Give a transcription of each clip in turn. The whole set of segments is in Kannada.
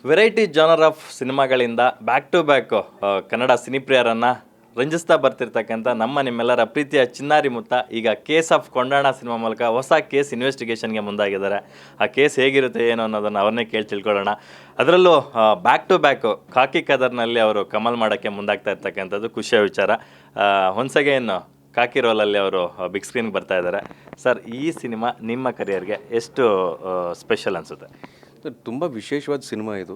ವೆರೈಟಿ ಜಾನರ್ ಆಫ್ ಸಿನಿಮಾಗಳಿಂದ ಬ್ಯಾಕ್ ಟು ಬ್ಯಾಕ್ ಕನ್ನಡ ಸಿನಿಪ್ರಿಯರನ್ನು ರಂಜಿಸ್ತಾ ಬರ್ತಿರ್ತಕ್ಕಂಥ ನಿಮ್ಮೆಲ್ಲರ ಪ್ರೀತಿಯ ಚಿನ್ನಾರಿ ಮುತ್ತ ಈಗ ಕೇಸ್ ಆಫ್ ಕೊಂಡಾಣ ಸಿನಿಮಾ ಮೂಲಕ ಹೊಸ ಕೇಸ್ ಇನ್ವೆಸ್ಟಿಗೇಷನ್ಗೆ ಮುಂದಾಗಿದ್ದಾರೆ. ಆ ಕೇಸ್ ಹೇಗಿರುತ್ತೆ ಏನು ಅನ್ನೋದನ್ನು ಅವ್ರನ್ನೇ ಕೇಳಿ ತಿಳ್ಕೊಳ್ಳೋಣ. ಅದರಲ್ಲೂ ಬ್ಯಾಕ್ ಟು ಬ್ಯಾಕ್ ಖಾಕಿ ಕದರ್ನಲ್ಲಿ ಅವರು ಕಮಲ್ ಮಾಡೋಕ್ಕೆ ಮುಂದಾಗ್ತಾ ಇರ್ತಕ್ಕಂಥದ್ದು ಖುಷಿಯ ವಿಚಾರ. ಒನ್ಸ್ ಅಗೇನ್ ಕಾಕಿ ರೋಲಲ್ಲಿ ಅವರು ಬಿಗ್ ಸ್ಕ್ರೀನ್ಗೆ ಬರ್ತಾ ಇದ್ದಾರೆ. ಸರ್, ಈ ಸಿನಿಮಾ ನಿಮ್ಮ ಕರಿಯರ್ಗೆ ಎಷ್ಟು ಸ್ಪೆಷಲ್ ಅನಿಸುತ್ತೆ? ತುಂಬ ವಿಶೇಷವಾದ ಸಿನಿಮಾ ಇದು.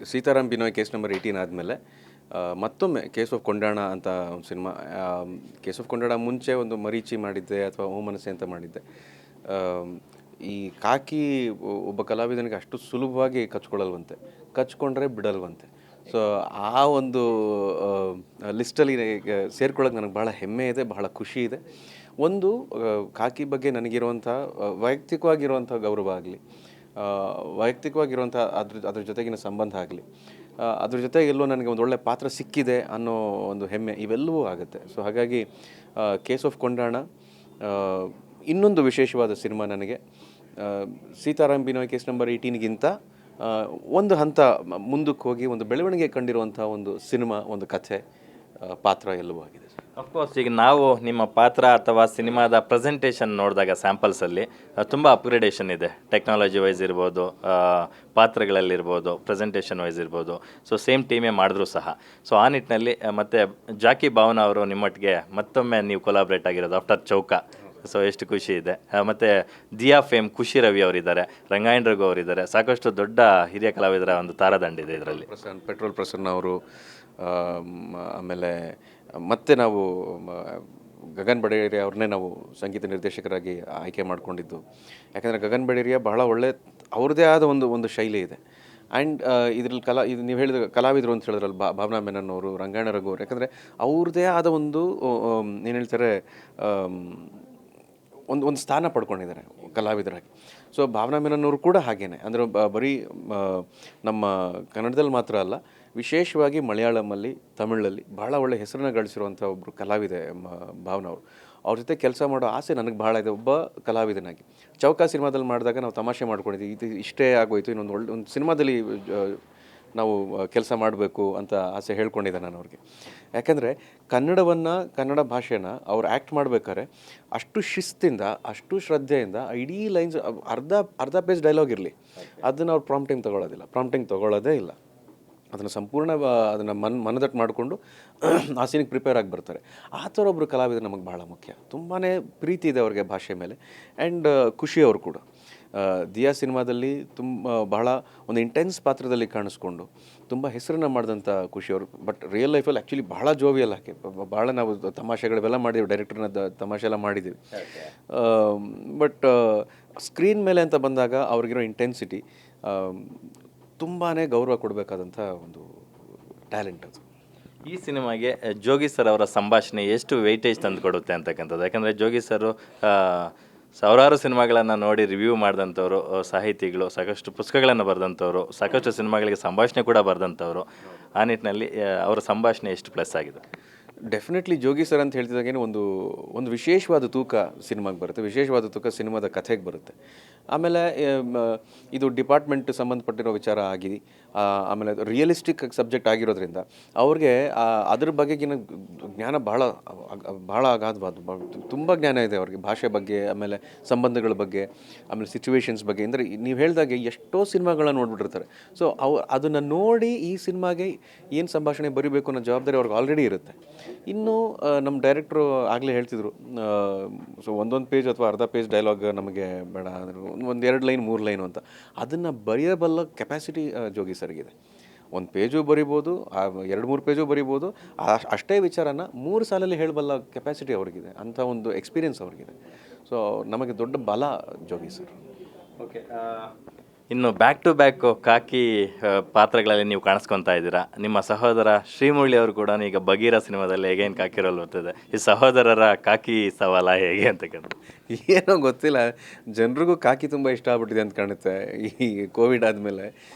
ಸೀತಾರಾಮ್ ಬಿನೋಯ್ ಕೇಸ್ ನಂಬರ್ 18 ಆದಮೇಲೆ ಮತ್ತೊಮ್ಮೆ ಕೇಸ್ ಆಫ್ ಕೊಂಡಾಣ ಅಂತ ಒಂದು ಸಿನಿಮಾ. ಕೇಸ್ ಆಫ್ ಕೊಂಡಾಣ ಮುಂಚೆ ಒಂದು ಮರೀಚಿ ಮಾಡಿದ್ದೆ ಅಥವಾ ಓ ಮನಸ್ಸೆ ಅಂತ ಮಾಡಿದ್ದೆ. ಈ ಕಾಕಿ ಒಬ್ಬ ಕಲಾವಿದನಿಗೆ ಅಷ್ಟು ಸುಲಭವಾಗಿ ಕಚ್ಕೊಳ್ಳಲ್ವಂತೆ, ಕಚ್ಕೊಂಡ್ರೆ ಬಿಡಲ್ವಂತೆ. ಸೊ ಆ ಒಂದು ಲಿಸ್ಟಲ್ಲಿ ಸೇರ್ಕೊಳ್ಳೋಕೆ ನನಗೆ ಭಾಳ ಹೆಮ್ಮೆ ಇದೆ, ಬಹಳ ಖುಷಿ ಇದೆ. ಒಂದು ಕಾಕಿ ಬಗ್ಗೆ ನನಗಿರುವಂಥ ವೈಯಕ್ತಿಕವಾಗಿರುವಂಥ ಗೌರವ ಆಗಲಿ, ವೈಯಕ್ತಿಕವಾಗಿರುವಂಥ ಅದ್ರ ಜೊತೆಗಿನ ಸಂಬಂಧ ಆಗಲಿ, ಅದ್ರ ಜೊತೆಗೆ ಎಲ್ಲೋ ನನಗೆ ಒಂದು ಒಳ್ಳೆಯ ಪಾತ್ರ ಸಿಕ್ಕಿದೆ ಅನ್ನೋ ಒಂದು ಹೆಮ್ಮೆ, ಇವೆಲ್ಲವೂ ಆಗುತ್ತೆ. ಸೊ ಹಾಗಾಗಿ ಕೇಸ್ ಆಫ್ ಕೊಂಡಾಣ ಇನ್ನೊಂದು ವಿಶೇಷವಾದ ಸಿನಿಮಾ ನನಗೆ. ಸೀತಾರಾಮ್ ಬಿನೋಯ್ ಕೇಸ್ ನಂಬರ್ 18ಗಿಂತ ಒಂದು ಹಂತ ಮುಂದಕ್ಕೆ ಹೋಗಿ ಒಂದು ಬೆಳವಣಿಗೆ ಕಂಡಿರುವಂಥ ಒಂದು ಸಿನಿಮಾ, ಒಂದು ಕಥೆ, ಪಾತ್ರ ಎಲ್ಲವೂ ಆಗಿದೆ. ಅಫ್ಕೋರ್ಸ್, ಈಗ ನಾವು ನಿಮ್ಮ ಪಾತ್ರ ಅಥವಾ ಸಿನಿಮಾದ ಪ್ರೆಸೆಂಟೇಷನ್ ನೋಡಿದಾಗ ಸ್ಯಾಂಪಲ್ಸಲ್ಲಿ ತುಂಬ ಅಪ್ಗ್ರೇಡೇಷನ್ ಇದೆ. ಟೆಕ್ನಾಲಜಿ ವೈಸ್ ಇರ್ಬೋದು, ಪಾತ್ರಗಳಲ್ಲಿರ್ಬೋದು, ಪ್ರೆಸೆಂಟೇಷನ್ ವೈಸ್ ಇರ್ಬೋದು. ಸೊ ಸೇಮ್ ಟೀಮೇ ಮಾಡಿದ್ರು ಸಹ. ಸೊ ಆ ನಿಟ್ಟಿನಲ್ಲಿ ಮತ್ತು ಜಾಕಿ ಭಾವನಾ ಅವರು ನಿಮ್ಮೊಟ್ಟಿಗೆ ಮತ್ತೊಮ್ಮೆ ನೀವು ಕೊಲಾಬ್ರೇಟ್ ಆಗಿರೋದು ಆಫ್ಟರ್ ಚೌಕ. ಸೊ ಎಷ್ಟು ಖುಷಿ ಇದೆ. ಮತ್ತು ದಿಯಾ ಫೇಮ್ ಖುಷಿ ರವಿ ಅವರಿದ್ದಾರೆ, ರಂಗಾಯಣ ರಘು ಅವರಿದ್ದಾರೆ, ಸಾಕಷ್ಟು ದೊಡ್ಡ ಹಿರಿಯ ಕಲಾವಿದರ ಒಂದು ತಾರದಂಡಿದೆ ಇದರಲ್ಲಿ. ಪೆಟ್ರೋಲ್ ಪ್ರಸನ್ನ ಅವರು, ಆಮೇಲೆ ಮತ್ತೆ ನಾವು ಗಗನ್ ಬಡೇರಿಯಾ ಅವ್ರನ್ನೇ ನಾವು ಸಂಗೀತ ನಿರ್ದೇಶಕರಾಗಿ ಆಯ್ಕೆ ಮಾಡಿಕೊಂಡಿದ್ದು. ಯಾಕಂದರೆ ಗಗನ್ ಬಡೇರಿಯಾ ಬಹಳ ಒಳ್ಳೆ ಅವ್ರದ್ದೇ ಆದ ಒಂದು ಶೈಲಿ ಇದೆ. ಆ್ಯಂಡ್ ಇದರಲ್ಲಿ ಇದು ನೀವು ಹೇಳಿದ ಕಲಾವಿದರು ಅಂತ ಹೇಳಿದ್ರಲ್ಲಿ ಭಾವನಾ ಮೆನನ್ ಅವರು, ರಂಗಾಯಣ ರಘು ಅವರು, ಯಾಕಂದರೆ ಅವ್ರದ್ದೇ ಆದ ಒಂದು ಏನು ಹೇಳ್ತಾರೆ, ಒಂದು ಸ್ಥಾನ ಪಡ್ಕೊಂಡಿದ್ದಾರೆ ಕಲಾವಿದರಾಗಿ. ಸೊ ಭಾವನಾ ಮೆನನ್ ಅವರು ಕೂಡ ಹಾಗೇನೆ, ಅಂದರೆ ಬರೀ ನಮ್ಮ ಕನ್ನಡದಲ್ಲಿ ಮಾತ್ರ ಅಲ್ಲ, ವಿಶೇಷವಾಗಿ ಮಲಯಾಳಮಲ್ಲಿ, ತಮಿಳಲ್ಲಿ ಭಾಳ ಒಳ್ಳೆ ಹೆಸರನ್ನ ಗಳಿಸಿರುವಂಥ ಒಬ್ಬರು ಕಲಾವಿದೆ ಭಾವನಾ ಅವರು. ಅವ್ರ ಜೊತೆ ಕೆಲಸ ಮಾಡೋ ಆಸೆ ನನಗೆ ಭಾಳ ಇದೆ ಒಬ್ಬ ಕಲಾವಿದನಾಗಿ. ಚೌಕ ಸಿನಿಮಾದಲ್ಲಿ ಮಾಡಿದಾಗ ನಾವು ತಮಾಷೆ ಮಾಡ್ಕೊಂಡಿದ್ದೀವಿ, ಇದು ಇಷ್ಟೇ ಆಗೋಯ್ತು, ಒಂದು ಸಿನಿಮಾದಲ್ಲಿ ನಾವು ಕೆಲಸ ಮಾಡಬೇಕು ಅಂತ ಆಸೆ ಹೇಳ್ಕೊಂಡಿದ್ದೆ ನಾನು ಅವ್ರಿಗೆ. ಯಾಕೆಂದರೆ ಕನ್ನಡ ಭಾಷೆನ ಅವ್ರು ಆ್ಯಕ್ಟ್ ಮಾಡಬೇಕಾದ್ರೆ ಅಷ್ಟು ಶಿಸ್ತಿಂದ, ಅಷ್ಟು ಶ್ರದ್ಧೆಯಿಂದ ಇಡೀ ಲೈನ್ಸ್ ಅರ್ಧ ಪೇಜ್ ಡೈಲಾಗ್ ಇರಲಿ, ಅದನ್ನು ಅವ್ರು ಪ್ರಾಂಪ್ಟಿಂಗ್ ತೊಗೊಳ್ಳೋದೇ ಇಲ್ಲ. ಅದನ್ನು ಸಂಪೂರ್ಣ ಅದನ್ನು ಮನದಟ್ಟು ಮಾಡಿಕೊಂಡು ಆ ಸೀನಿಗೆ ಪ್ರಿಪೇರ್ ಆಗಿ ಬರ್ತಾರೆ. ಆ ಥರ ಒಬ್ಬರು ಕಲಾವಿದರು ನಮಗೆ ಭಾಳ ಮುಖ್ಯ. ತುಂಬಾ ಪ್ರೀತಿ ಇದೆ ಅವ್ರಿಗೆ ಭಾಷೆ ಮೇಲೆ. ಆ್ಯಂಡ್ ಖುಷಿಯವರು ಕೂಡ ದಿಯಾ ಸಿನಿಮಾದಲ್ಲಿ ಬಹಳ ಒಂದು ಇಂಟೆನ್ಸ್ ಪಾತ್ರದಲ್ಲಿ ಕಾಣಿಸ್ಕೊಂಡು ತುಂಬ ಹೆಸರನ್ನು ಮಾಡಿದಂಥ ಖುಷಿಯವರು. ಬಟ್ ರಿಯಲ್ ಲೈಫಲ್ಲಿ ಆ್ಯಕ್ಚುಲಿ ಭಾಳ ಜೋವಿಯಲ್ ಹಾಕಿ ಭಾಳ ನಾವು ತಮಾಷೆಗಳೆಲ್ಲ ಮಾಡಿದ್ದೀವಿ, ಡೈರೆಕ್ಟರ್ನ ತಮಾಷೆ ಎಲ್ಲ ಮಾಡಿದ್ದೀವಿ. ಬಟ್ ಸ್ಕ್ರೀನ್ ಮೇಲೆ ಅಂತ ಬಂದಾಗ ಅವ್ರಿಗಿರೋ ಇಂಟೆನ್ಸಿಟಿ ತುಂಬಾ ಗೌರವ ಕೊಡಬೇಕಾದಂಥ ಒಂದು ಟ್ಯಾಲೆಂಟ್ ಅದು. ಈ ಸಿನಿಮಾಗೆ ಜೋಗಿ ಸರ್ ಅವರ ಸಂಭಾಷಣೆ ಎಷ್ಟು ವೆಯ್ಟೇಜ್ ತಂದು ಕೊಡುತ್ತೆ ಅಂತಕ್ಕಂಥದ್ದು? ಯಾಕಂದರೆ ಜೋಗಿ ಸರು ಸಾವಿರಾರು ಸಿನಿಮಾಗಳನ್ನು ನೋಡಿ ರಿವ್ಯೂ ಮಾಡಿದಂಥವ್ರು, ಸಾಹಿತಿಗಳು, ಸಾಕಷ್ಟು ಪುಸ್ತಕಗಳನ್ನು ಬರೆದಂಥವ್ರು, ಸಾಕಷ್ಟು ಸಿನಿಮಾಗಳಿಗೆ ಸಂಭಾಷಣೆ ಕೂಡ ಬರೆದಂಥವ್ರು. ಆ ನಿಟ್ಟಿನಲ್ಲಿ ಅವರ ಸಂಭಾಷಣೆ ಎಷ್ಟು ಪ್ಲಸ್ ಆಗಿದೆ? ಡೆಫಿನೆಟ್ಲಿ ಜೋಗಿ ಸರ್ ಅಂತ ಹೇಳ್ತಿದ್ದಾಗೇನೆ ಒಂದು ವಿಶೇಷವಾದ ತೂಕ ಸಿನಿಮಾಗೆ ಬರುತ್ತೆ, ವಿಶೇಷವಾದ ತೂಕ ಸಿನಿಮಾದ ಕಥೆಗೆ ಬರುತ್ತೆ. ಆಮೇಲೆ ಇದು ಡಿಪಾರ್ಟ್ಮೆಂಟ್ ಸಂಬಂಧಪಟ್ಟಿರೋ ವಿಚಾರ ಆಗಿ, ಆಮೇಲೆ ರಿಯಲಿಸ್ಟಿಕ್ ಸಬ್ಜೆಕ್ಟ್ ಆಗಿರೋದ್ರಿಂದ ಅವ್ರಿಗೆ ಅದ್ರ ಬಗೆಗಿನ ಜ್ಞಾನ ಭಾಳ ಅಗಾಧವಾದ, ತುಂಬ ಜ್ಞಾನ ಇದೆ ಅವ್ರಿಗೆ ಭಾಷೆ ಬಗ್ಗೆ, ಆಮೇಲೆ ಸಂಬಂಧಗಳ ಬಗ್ಗೆ, ಆಮೇಲೆ ಸಿಚುವೇಶನ್ಸ್ ಬಗ್ಗೆ. ಅಂದರೆ ನೀವು ಹೇಳಿದಾಗೆ ಎಷ್ಟೋ ಸಿನಿಮಾಗಳನ್ನ ನೋಡ್ಬಿಟ್ಟಿರ್ತಾರೆ. ಸೊ ಅದನ್ನು ನೋಡಿ ಈ ಸಿನಿಮಾಗೆ ಏನು ಸಂಭಾಷಣೆ ಬರೀಬೇಕು ಅನ್ನೋ ಜವಾಬ್ದಾರಿ ಅವ್ರಿಗೆ ಆಲ್ರೆಡಿ ಇರುತ್ತೆ. ಇನ್ನು ನಮ್ಮ ಡೈರೆಕ್ಟ್ರು ಆಗಲೇ ಹೇಳ್ತಿದ್ರು, ಸೊ ಒಂದೊಂದು ಪೇಜ್ ಅಥವಾ ಅರ್ಧ ಪೇಜ್ ಡೈಲಾಗ್ ನಮಗೆ ಬೇಡ, ಒಂದು 2 ಲೈನ್ 3 ಲೈನು ಅಂತ ಅದನ್ನು ಬರೆಯಬಲ್ಲ ಕೆಪಾಸಿಟಿ ಜೋಗಿ ಸರ್ಗಿದೆ. ಒಂದು ಪೇಜು ಬರಿಬೋದು, 2-3 ಪೇಜು ಬರಿಬೋದು, ಅಷ್ಟೇ ವಿಚಾರನ 3 ಸಾಲಲ್ಲಿ ಹೇಳಬಲ್ಲ ಕೆಪಾಸಿಟಿ ಅವ್ರಿಗಿದೆ, ಅಂಥ ಒಂದು ಎಕ್ಸ್ಪೀರಿಯೆನ್ಸ್ ಅವ್ರಿಗಿದೆ. ಸೊ ನಮಗೆ ದೊಡ್ಡ ಬಲ ಜೋಗಿ ಸರ್. ಓಕೆ, ಇನ್ನು ಬ್ಯಾಕ್ ಟು ಬ್ಯಾಕ್ ಕಾಕಿ ಪಾತ್ರಗಳಲ್ಲಿ ನೀವು ಕಾಣಿಸ್ಕೊತಾ ಇದ್ದೀರಾ. ನಿಮ್ಮ ಸಹೋದರ ಶ್ರೀಮುರಳಿ ಅವರು ಕೂಡ ಈಗ ಬಗೀರ ಸಿನಿಮಾದಲ್ಲಿ ಹೇಗೇನು ಕಾಕಿ ರೋಲ್ ಬರ್ತದೆ, ಈ ಸಹೋದರರ ಕಾಕಿ ಸವಾಲ ಹೇಗೆ ಅಂತಕ್ಕಂಥ? ಏನೋ ಗೊತ್ತಿಲ್ಲ, ಜನರಿಗೂ ಕಾಕಿ ತುಂಬ ಇಷ್ಟ ಆಗ್ಬಿಟ್ಟಿದೆ ಅಂತ ಕಾಣುತ್ತೆ. ಈ ಕೋವಿಡ್ ಆದಮೇಲೆ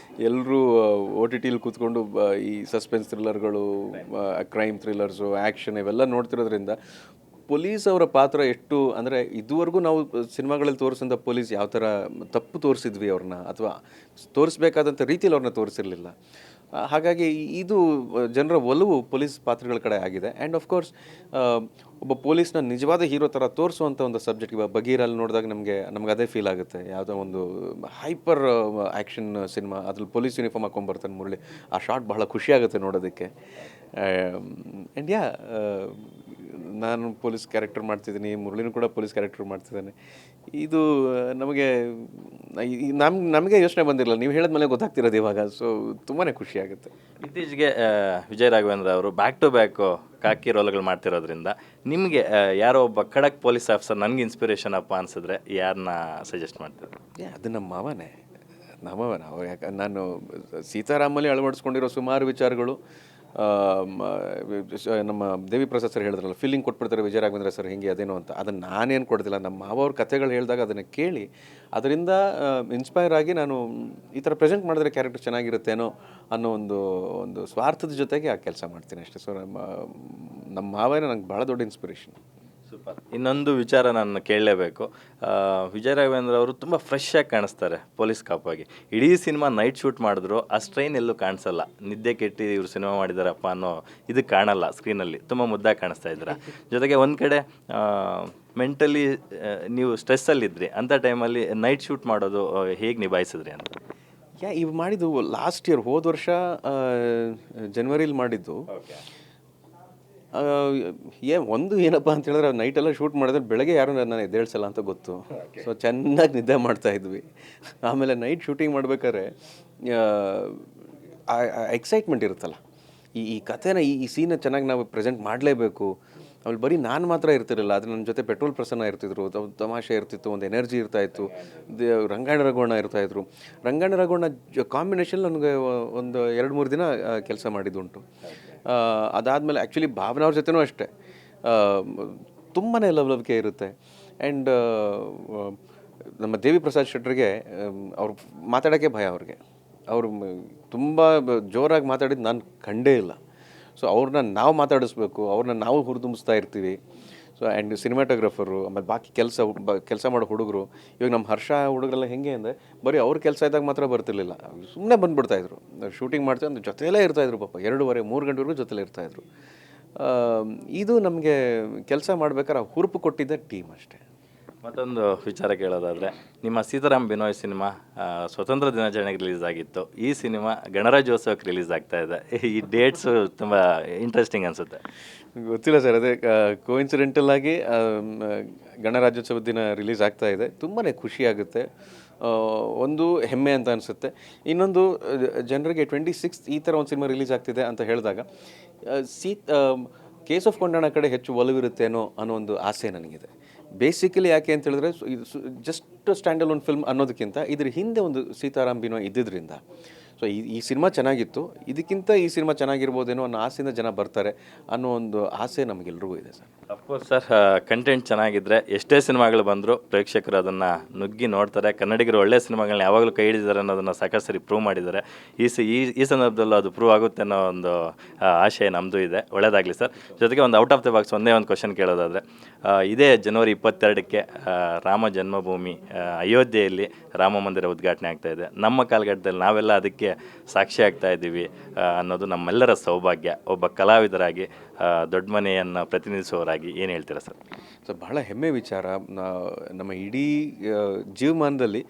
ಎಲ್ಲರೂ OTTಲಿ ಕೂತ್ಕೊಂಡು ಈ ಸಸ್ಪೆನ್ಸ್ ಥ್ರಿಲ್ಲರ್ಗಳು, ಕ್ರೈಮ್ ಥ್ರಿಲ್ಲರ್ಸು, ಆ್ಯಕ್ಷನ್ ಇವೆಲ್ಲ ನೋಡ್ತಿರೋದ್ರಿಂದ ಪೊಲೀಸ್ ಅವರ ಪಾತ್ರ ಎಷ್ಟು ಅಂದರೆ ಇದುವರೆಗೂ ನಾವು ಸಿನಿಮಾಗಳಲ್ಲಿ ತೋರಿಸಿದ ಪೊಲೀಸ್ ಯಾವ ಥರ ತಪ್ಪು ತೋರಿಸಿದ್ವಿ ಅವ್ರನ್ನ, ಅಥವಾ ತೋರಿಸ್ಬೇಕಾದಂಥ ರೀತಿಯಲ್ಲಿ ಅವ್ರನ್ನ ತೋರಿಸಿರಲಿಲ್ಲ. ಹಾಗಾಗಿ ಇದು ಜನರ ಒಲವು ಪೊಲೀಸ್ ಪಾತ್ರಗಳ ಕಡೆ ಆಗಿದೆ. ಆ್ಯಂಡ್ ಆಫ್ ಕೋರ್ಸ್ ಒಬ್ಬ ಪೊಲೀಸ್ನ ನಿಜವಾದ ಹೀರೋ ಥರ ತೋರಿಸುವಂಥ ಒಂದು ಸಬ್ಜೆಕ್ಟ್ ಇವಾಗ ಬಗೀರಲ್ಲಿ ನೋಡಿದಾಗ ನಮ್ಗೆ ಅದೇ ಫೀಲ್ ಆಗುತ್ತೆ. ಯಾವುದೋ ಒಂದು ಹೈಪರ್ ಆ್ಯಕ್ಷನ್ ಸಿನಿಮಾ, ಅದ್ರಲ್ಲಿ ಪೊಲೀಸ್ ಯೂನಿಫಾರ್ಮ್ ಹಾಕ್ಕೊಂಬರ್ತಾನೆ ಮುರಳಿ. ಆ ಶಾಟ್ ಬಹಳ ಖುಷಿಯಾಗುತ್ತೆ ನೋಡೋದಕ್ಕೆ. ಆ್ಯಂಡ್ ನಾನು ಪೊಲೀಸ್ ಕ್ಯಾರೆಕ್ಟರ್ ಮಾಡ್ತಿದ್ದೀನಿ, ಮುರಳಿನೂ ಕೂಡ ಪೊಲೀಸ್ ಕ್ಯಾರೆಕ್ಟರ್ ಮಾಡ್ತಿದ್ದಾನೆ. ಇದು ನಮಗೆ ಯೋಚನೆ ಬಂದಿರಲಿಲ್ಲ, ನೀವು ಹೇಳಿದ್ಮೇಲೆ ಗೊತ್ತಾಗ್ತಿರೋದು ಇವಾಗ. ಸೊ ತುಂಬಾ ಖುಷಿ ಆಗುತ್ತೆ. ಇತ್ತೀಚೆಗೆ ವಿಜಯ್ ರಾಘವೇಂದ್ರ ಅವರು ಬ್ಯಾಕ್ ಟು ಬ್ಯಾಕ್ ಕಾಕಿ ರೋಲ್ಗಳು ಮಾಡ್ತಿರೋದ್ರಿಂದ ನಿಮಗೆ ಯಾರೋ ಒಬ್ಬ ಖಡಕ್ ಪೊಲೀಸ್ ಆಫೀಸರ್ ನನಗೆ ಇನ್ಸ್ಪಿರೇಷನ್ ಅಪ್ಪ ಅನ್ಸಿದ್ರೆ ಯಾರನ್ನ ಸಜೆಸ್ಟ್ ಮಾಡ್ತಾರೆ? ಅದು ನಮ್ಮ ಮಾವನೇ. ಯಾಕೆ ನಾನು ಸೀತಾರಾಮಲ್ಲಿ ಅಳವಡಿಸ್ಕೊಂಡಿರೋ ಸುಮಾರು ವಿಚಾರಗಳು ನಮ್ಮ ದೇವಿ ಪ್ರಸಾದ್ ಸರ್ ಹೇಳಿದ್ರಲ್ಲ, ಫೀಲಿಂಗ್ ಕೊಟ್ಬಿಡ್ತಾರೆ ವಿಜಯ ರಾಘವೇಂದ್ರ ಸರ್ ಹಿಂಗೆ ಅದೇನೋ ಅಂತ. ಅದನ್ನು ನಾನೇನು ಕೊಡ್ತಿಲ್ಲ, ನಮ್ಮ ಮಾವ ಅವ್ರ ಕಥೆಗಳು ಹೇಳಿದಾಗ ಅದನ್ನು ಕೇಳಿ ಅದರಿಂದ ಇನ್ಸ್ಪೈರ್ ಆಗಿ ನಾನು ಈ ಥರ ಪ್ರೆಸೆಂಟ್ ಮಾಡಿದ್ರೆ ಕ್ಯಾರೆಕ್ಟರ್ ಚೆನ್ನಾಗಿರುತ್ತೇನೋ ಅನ್ನೋ ಒಂದು ಸ್ವಾರ್ಥದ ಜೊತೆಗೆ ಆ ಕೆಲಸ ಮಾಡ್ತೀನಿ ಅಷ್ಟೇ. ಸೊ ನಮ್ಮ ಮಾವನೇ ನಂಗೆ ಭಾಳ ದೊಡ್ಡ ಇನ್ಸ್ಪಿರೇಷನ್. ಸೂಪರ್. ಇನ್ನೊಂದು ವಿಚಾರ ನಾನು ಕೇಳಲೇಬೇಕು. ವಿಜಯ್ ರಾಘವೇಂದ್ರ ಅವರು ತುಂಬ ಫ್ರೆಶ್ ಆಗಿ ಕಾಣಿಸ್ತಾರೆ ಪೊಲೀಸ್ ಕಾಪಾಗಿ. ಇಡೀ ಸಿನಿಮಾ ನೈಟ್ ಶೂಟ್ ಮಾಡಿದ್ರು ಆ ಸ್ಟ್ರೈನ್ ಎಲ್ಲೂ ಕಾಣಿಸಲ್ಲ. ನಿದ್ದೆ ಕೆಟ್ಟು ಇವರು ಸಿನಿಮಾ ಮಾಡಿದಾರಪ್ಪ ಅನ್ನೋ ಇದು ಕಾಣಲ್ಲ ಸ್ಕ್ರೀನಲ್ಲಿ. ತುಂಬ ಮುದ್ದಾಗಿ ಕಾಣಿಸ್ತಾ ಇದ್ದೀರಾ. ಜೊತೆಗೆ ಒಂದು ಕಡೆ ಮೆಂಟಲಿ ನೀವು ಸ್ಟ್ರೆಸ್ಸಲ್ಲಿದ್ದಿರಿ, ಅಂಥ ಟೈಮಲ್ಲಿ ನೈಟ್ ಶೂಟ್ ಮಾಡೋದು ಹೇಗೆ ನಿಭಾಯಿಸಿದ್ರಿ ಅಂತ? ಇವು ಮಾಡಿದ್ದು ಲಾಸ್ಟ್ ಇಯರ್, ಹೋದ ವರ್ಷ ಜನವರಿಲಿ ಮಾಡಿದ್ದು. ಒಂದು ಏನಪ್ಪ ಅಂತ ಹೇಳಿದ್ರೆ ನೈಟೆಲ್ಲ ಶೂಟ್ ಮಾಡಿದ್ರೆ ಬೆಳಗ್ಗೆ ಯಾರು ನಾನು ಎದ್ದೇಳಿಸಲ್ಲ ಅಂತ ಗೊತ್ತು. ಸೊ ಚೆನ್ನಾಗಿ ನಿದ್ದೆ ಮಾಡ್ತಾ ಇದ್ವಿ. ಆಮೇಲೆ ನೈಟ್ ಶೂಟಿಂಗ್ ಮಾಡ್ಬೇಕಾದ್ರೆ ಎಕ್ಸೈಟ್ಮೆಂಟ್ ಇರುತ್ತಲ್ಲ, ಈ ಕಥೆನ ಈ ಸೀನ ಚೆನ್ನಾಗಿ ನಾವು ಪ್ರೆಸೆಂಟ್ ಮಾಡಲೇಬೇಕು. ಆಮೇಲೆ ಬರೀ ನಾನು ಮಾತ್ರ ಇರ್ತಿರಲಿಲ್ಲ, ಅದು ನನ್ನ ಜೊತೆ ಪೆಟ್ರೋಲ್ ಪ್ರಸನ್ನ ಇರ್ತಿದ್ರು, ತಮಾಷೆ ಇರ್ತಿತ್ತು, ಒಂದು ಎನರ್ಜಿ ಇರ್ತಾಯಿತ್ತು. ರಂಗಾಯಣ ರಘುವಣ್ಣ ಇರ್ತಾಯಿದ್ರು. ರಂಗಾಯಣ ರಘುವಣ್ಣ ಕಾಂಬಿನೇಷನ್ ನನಗೆ ಒಂದು 2-3 ದಿನ ಕೆಲಸ ಮಾಡಿದ್ದುಂಟು. ಅದಾದಮೇಲೆ ಆ್ಯಕ್ಚುಲಿ ಭಾವನಾ ಅವ್ರ ಜೊತೆನೂ ಅಷ್ಟೇ ತುಂಬಾ ಲವಲವಿಕೆ ಇರುತ್ತೆ. ಆ್ಯಂಡ್ ನಮ್ಮ ದೇವಿ ಪ್ರಸಾದ್ ಶೆಟ್ಟರಿಗೆ ಅವ್ರು ಮಾತಾಡೋಕ್ಕೆ ಭಯ. ಅವರು ತುಂಬ ಜೋರಾಗಿ ಮಾತಾಡಿದ್ದು ನಾನು ಕಂಡೇ ಇಲ್ಲ. ಸೊ ಅವ್ರನ್ನ ನಾವು ಮಾತಾಡಿಸ್ಬೇಕು, ಅವ್ರನ್ನ ನಾವು ಹುರಿದುಂಬಿಸ್ತಾ ಇರ್ತೀವಿ. ಸೊ ಆ್ಯಂಡ್ ಸಿನಿಮಾಟೋಗ್ರಫರು, ಆಮೇಲೆ ಬಾಕಿ ಕೆಲಸ ಮಾಡೋ ಹುಡುಗರು. ಇವಾಗ ನಮ್ಮ ಹರ್ಷ ಹುಡುಗರೆಲ್ಲ ಹೆಂಗೆ ಅಂದರೆ ಬರೀ ಅವ್ರ ಕೆಲಸ ಇದ್ದಾಗ ಮಾತ್ರ ಬರ್ತಿರ್ಲಿಲ್ಲ, ಸುಮ್ಮನೆ ಬಂದುಬಿಡ್ತಾಯಿದ್ರು. ಶೂಟಿಂಗ್ ಮಾಡ್ತೀವಿ ಅಂದ್ರೆ ಜೊತೆಯಲ್ಲೇ ಇರ್ತಾಯಿದ್ರು. ಪಾಪ 2:30-3 ಗಂಟೆವರೆಗೂ ಜೊತೆಲೇ ಇರ್ತಾಯಿದ್ರು. ಇದು ನಮಗೆ ಕೆಲಸ ಮಾಡ್ಬೇಕಾದ್ರೆ ಹುರುಪು ಕೊಟ್ಟಿದ್ದ ಟೀಮ್ ಅಷ್ಟೇ. ಮತ್ತೊಂದು ವಿಚಾರ ಕೇಳೋದಾದರೆ, ನಿಮ್ಮ ಸೀತಾರಾಮ್ ಬಿನೋಯ್ ಸಿನಿಮಾ ಸ್ವತಂತ್ರ ದಿನಾಚರಣೆಗೆ ರಿಲೀಸ್ ಆಗಿತ್ತು. ಈ ಸಿನಿಮಾ ಗಣರಾಜ್ಯೋತ್ಸವಕ್ಕೆ ರಿಲೀಸ್ ಆಗ್ತಾ ಇದೆ. ಈ ಡೇಟ್ಸು ತುಂಬ ಇಂಟ್ರೆಸ್ಟಿಂಗ್ ಅನಿಸುತ್ತೆ. ಗೊತ್ತಿಲ್ಲ ಸರ್, ಅದೇ ಕೋಇನ್ಸಿಡೆಂಟಲ್ ಆಗಿ ಗಣರಾಜ್ಯೋತ್ಸವದ ದಿನ ರಿಲೀಸ್ ಆಗ್ತಾ ಇದೆ. ತುಂಬಾ ಖುಷಿಯಾಗುತ್ತೆ. ಒಂದು ಹೆಮ್ಮೆ ಅಂತ ಅನಿಸುತ್ತೆ. ಇನ್ನೊಂದು ಜನರಿಗೆ 26 ಈ ಥರ ಒಂದು ಸಿನಿಮಾ ರಿಲೀಸ್ ಆಗ್ತಿದೆ ಅಂತ ಹೇಳಿದಾಗ ಕೇಸ್ ಆಫ್ ಕೊಂಡಣ ಕಡೆ ಹೆಚ್ಚು ಒಲವಿರುತ್ತೇನೋ ಅನ್ನೋ ಒಂದು ಆಸೆ ನನಗಿದೆ. ಬೇಸಿಕಲಿ ಯಾಕೆ ಅಂತ ಹೇಳಿದ್ರೆ, ಇದು ಜಸ್ಟ್ ಸ್ಟ್ಯಾಂಡಲ್ ಒಂದು ಫಿಲ್ಮ್ ಅನ್ನೋದಕ್ಕಿಂತ ಇದ್ರ ಹಿಂದೆ ಒಂದು ಸೀತಾರಾಮ್ ಬಿನೋಯ್ ಇದ್ದಿದ್ದರಿಂದ. ಸೊ ಈ ಸಿನಿಮಾ ಚೆನ್ನಾಗಿತ್ತು, ಇದಕ್ಕಿಂತ ಈ ಸಿನಿಮಾ ಚೆನ್ನಾಗಿರ್ಬೋದೇನೋ ಅನ್ನೋ ಆಸೆಯಿಂದ ಜನ ಬರ್ತಾರೆ ಅನ್ನೋ ಒಂದು ಆಸೆ ನಮಗೆಲ್ರಿಗೂ ಇದೆ ಸರ್. ಅಫ್ಕೋರ್ಸ್ ಸರ್, ಕಂಟೆಂಟ್ ಚೆನ್ನಾಗಿದ್ದರೆ ಎಷ್ಟೇ ಸಿನಿಮಾಗಳು ಬಂದರೂ ಪ್ರೇಕ್ಷಕರು ಅದನ್ನು ನುಗ್ಗಿ ನೋಡ್ತಾರೆ. ಕನ್ನಡಿಗರು ಒಳ್ಳೆಯ ಸಿನಿಮಾಗಳನ್ನ ಯಾವಾಗಲೂ ಕೈ ಹಿಡಿದಾರೆ ಅನ್ನೋದನ್ನು ಸಾಕಷ್ಟು ಸರಿ ಪ್ರೂವ್ ಮಾಡಿದ್ದಾರೆ. ಈ ಸಂದರ್ಭದಲ್ಲೂ ಅದು ಪ್ರೂವ್ ಆಗುತ್ತೆ ಅನ್ನೋ ಒಂದು ಆಶಯ ನಮ್ಮದು ಇದೆ. ಒಳ್ಳೆಯದಾಗಲಿ ಸರ್. ಜೊತೆಗೆ ಒಂದು ಔಟ್ ಆಫ್ ದ ಬಾಕ್ಸ್ ಒಂದೇ ಒಂದು ಕ್ವಶನ್ ಕೇಳೋದಾದರೆ, ಇದೇ ಜನವರಿ 22ಕ್ಕೆ ರಾಮ ಜನ್ಮಭೂಮಿ ಅಯೋಧ್ಯೆಯಲ್ಲಿ ರಾಮ ಮಂದಿರ ಉದ್ಘಾಟನೆ ಆಗ್ತಾ ಇದೆ. ನಮ್ಮ ಕಾಲಘಟ್ಟದಲ್ಲಿ ನಾವೆಲ್ಲ ಅದಕ್ಕೆ ಸಾಕ್ಷಿ ಆಗ್ತಾ ಇದ್ದೀವಿ ಅನ್ನೋದು ನಮ್ಮೆಲ್ಲರ ಸೌಭಾಗ್ಯ. ಒಬ್ಬ ಕಲಾವಿದರಾಗಿ ದೊಡ್ಡ ಮನೆಯನ್ನು ಪ್ರತಿನಿಧಿಸುವವರಾಗಿ ಏನು ಹೇಳ್ತೀರಾ ಸರ್? ಸೊ ಬಹಳ ಹೆಮ್ಮೆ ವಿಚಾರ. ನಮ್ಮ ಇಡೀ ಜೀವಮಾನದಲ್ಲಿ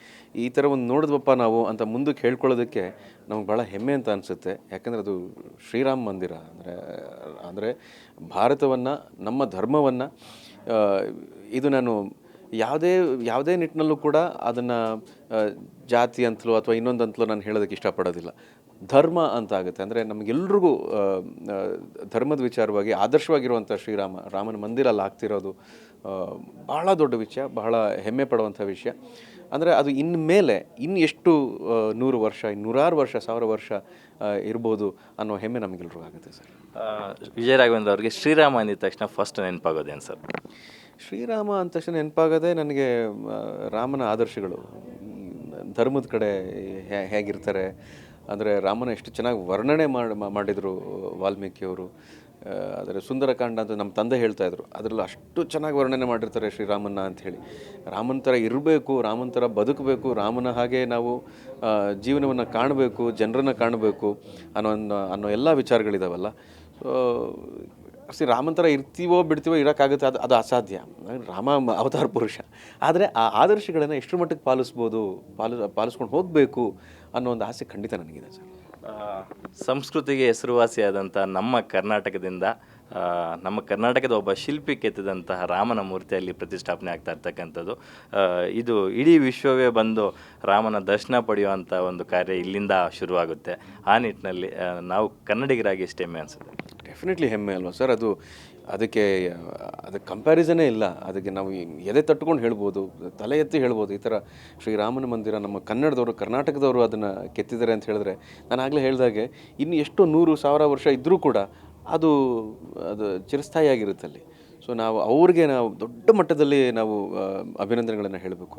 ಈ ಥರ ಒಂದು ನೋಡಿದ್ವಪ್ಪ ನಾವು ಅಂತ ಮುಂದಕ್ಕೆ ಹೇಳ್ಕೊಳ್ಳೋದಕ್ಕೆ ನಮ್ಗೆ ಭಾಳ ಹೆಮ್ಮೆ ಅಂತ ಅನಿಸುತ್ತೆ. ಯಾಕಂದರೆ ಅದು ಶ್ರೀರಾಮ ಮಂದಿರ ಅಂದರೆ ಭಾರತವನ್ನು, ನಮ್ಮ ಧರ್ಮವನ್ನು, ಇದು ನಾನು ಯಾವುದೇ ನಿಟ್ಟಿನಲ್ಲೂ ಕೂಡ ಅದನ್ನು ಜಾತಿ ಅಂತಲೋ ಅಥವಾ ಇನ್ನೊಂದಂತಲೋ ನಾನು ಹೇಳೋದಕ್ಕೆ ಇಷ್ಟಪಡೋದಿಲ್ಲ. ಧರ್ಮ ಅಂತ ಆಗುತ್ತೆ. ಅಂದರೆ ನಮಗೆಲ್ರಿಗೂ ಧರ್ಮದ ವಿಚಾರವಾಗಿ ಆದರ್ಶವಾಗಿರುವಂಥ ರಾಮನ ಮಂದಿರ ಅಲ್ಲಿ ಆಗ್ತಿರೋದು ಬಹಳ ದೊಡ್ಡ ವಿಷಯ, ಬಹಳ ಹೆಮ್ಮೆ ಪಡುವಂಥ ವಿಷಯ. ಅಂದರೆ ಅದು ಇನ್ಮೇಲೆ ಎಷ್ಟು 100 ವರ್ಷ, 100 ವರ್ಷ, 1000 ವರ್ಷ ಇರ್ಬೋದು ಅನ್ನೋ ಹೆಮ್ಮೆ ನಮಗೆಲ್ರಿಗೂ ಆಗುತ್ತೆ ಸರ್. ವಿಜಯ ರಾಘವೇಂದ್ರ ಅವರಿಗೆ ಶ್ರೀರಾಮ ಅಂದಿದ ತಕ್ಷಣ ಫಸ್ಟ್ ನೆನಪಾಗೋದೇನು ಸರ್? ಶ್ರೀರಾಮ ಅಂದ ತಕ್ಷಣ ನೆನಪಾಗೋದೇ ನನಗೆ ರಾಮನ ಆದರ್ಶಗಳು, ಧರ್ಮದ ಕಡೆ ಹೇಗಿರ್ತಾರೆ. ಅಂದರೆ ರಾಮನ ಎಷ್ಟು ಚೆನ್ನಾಗಿ ವರ್ಣನೆ ಮಾಡಿದರು ವಾಲ್ಮೀಕಿಯವರು. ಅದರ ಸುಂದರಕಾಂಡ ಅಂತ ನಮ್ಮ ತಂದೆ ಹೇಳ್ತಾಯಿದ್ರು, ಅದರಲ್ಲಿ ಅಷ್ಟು ಚೆನ್ನಾಗಿ ವರ್ಣನೆ ಮಾಡಿರ್ತಾರೆ ಶ್ರೀರಾಮನ್ನ ಅಂಥೇಳಿ. ರಾಮನ ಥರ ಇರಬೇಕು, ರಾಮನ ಥರ ಬದುಕಬೇಕು, ರಾಮನ ಹಾಗೆ ನಾವು ಜೀವನವನ್ನು ಕಾಣಬೇಕು, ಜನರನ್ನು ಕಾಣಬೇಕು ಅನ್ನೋ ಎಲ್ಲ ವಿಚಾರಗಳಿದಾವಲ್ಲ. ಸೊ ರಾಮನ ಥರ ಇರ್ತೀವೋ ಬಿಡ್ತೀವೋ ಇರೋಕ್ಕಾಗುತ್ತೆ, ಅದು ಅಸಾಧ್ಯ. ರಾಮ ಅವತಾರ ಪುರುಷ. ಆದರೆ ಆ ಆದರ್ಶಗಳನ್ನು ಎಷ್ಟು ಮಟ್ಟಿಗೆ ಪಾಲಿಸ್ಕೊಂಡು ಹೋಗಬೇಕು ಅನ್ನೋ ಒಂದು ಆಸೆ ಖಂಡಿತ ನನಗಿದೆ ಸರ್. ಸಂಸ್ಕೃತಿಗೆ ಹೆಸರುವಾಸಿಯಾದಂಥ ನಮ್ಮ ಕರ್ನಾಟಕದಿಂದ ನಮ್ಮ ಕರ್ನಾಟಕದ ಒಬ್ಬ ಶಿಲ್ಪಿ ಕೆತ್ತಿದಂತಹ ರಾಮನ ಮೂರ್ತಿಯಲ್ಲಿ ಪ್ರತಿಷ್ಠಾಪನೆ ಆಗ್ತಾ ಇರ್ತಕ್ಕಂಥದ್ದು. ಇದು ಇಡೀ ವಿಶ್ವವೇ ಬಂದು ರಾಮನ ದರ್ಶನ ಪಡೆಯುವಂಥ ಒಂದು ಕಾರ್ಯ ಇಲ್ಲಿಂದ ಶುರುವಾಗುತ್ತೆ. ಆ ನಿಟ್ಟಿನಲ್ಲಿ ನಾವು ಕನ್ನಡಿಗರಾಗಿ ಎಷ್ಟು ಹೆಮ್ಮೆ ಅನಿಸುತ್ತೆ. ಡೆಫಿನೆಟ್ಲಿ ಹೆಮ್ಮೆ ಅಲ್ವಾ ಸರ್. ಅದಕ್ಕೆ ಕಂಪ್ಯಾರಿಸನೇ ಇಲ್ಲ. ಅದಕ್ಕೆ ನಾವು ಎದೆ ತಟ್ಕೊಂಡು ಹೇಳ್ಬೋದು, ತಲೆ ಎತ್ತಿ ಹೇಳ್ಬೋದು. ಈ ಥರ ಶ್ರೀರಾಮನ ಮಂದಿರ ನಮ್ಮ ಕನ್ನಡದವರು, ಕರ್ನಾಟಕದವರು ಅದನ್ನು ಕೆತ್ತಿದ್ದಾರೆ ಅಂತ ಹೇಳಿದ್ರೆ, ನಾನು ಆಗಲೇ ಹೇಳಿದಾಗೆ ಇನ್ನು ಎಷ್ಟೋ 100,000 ವರ್ಷ ಇದ್ದರೂ ಕೂಡ ಅದು ಚಿರಸ್ಥಾಯಿಯಾಗಿರುತ್ತಲ್ಲಿ. ಸೊ ಅವ್ರಿಗೆ ನಾವು ದೊಡ್ಡ ಮಟ್ಟದಲ್ಲಿ ನಾವು ಅಭಿನಂದನೆಗಳನ್ನು ಹೇಳಬೇಕು,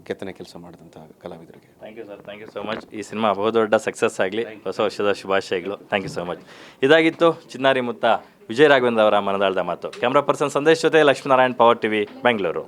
ಕೆತ್ತನೆ ಕೆಲಸ ಮಾಡಿದಂಥ ಕಲಾವಿದರಿಗೆ. Thank you sir, thank you so much. ಈ ಸಿನಿಮಾ ಬಹುದೊಡ್ಡ ಸಕ್ಸಸ್ ಆಗಲಿ, ಹೊಸ ವರ್ಷದ ಶುಭಾಶಯಗಳು. ಥ್ಯಾಂಕ್ ಯು ಸೊ ಮಚ್. ಇದಾಗಿತ್ತು ಚಿನ್ನಾರಿ ಮುತ್ತ ವಿಜಯ ರಾಘವೇಂದ್ರ ಅವರ ಮನದಾಳದ ಮಾತು. ಕ್ಯಾಮ್ರಾ ಪರ್ಸನ್ ಸಂದೇಶ್ ಜೊತೆ ಲಕ್ಷ್ಮೀನಾರಾಯಣ್, ಪವರ್ ಟಿವಿ, ಬೆಂಗಳೂರು.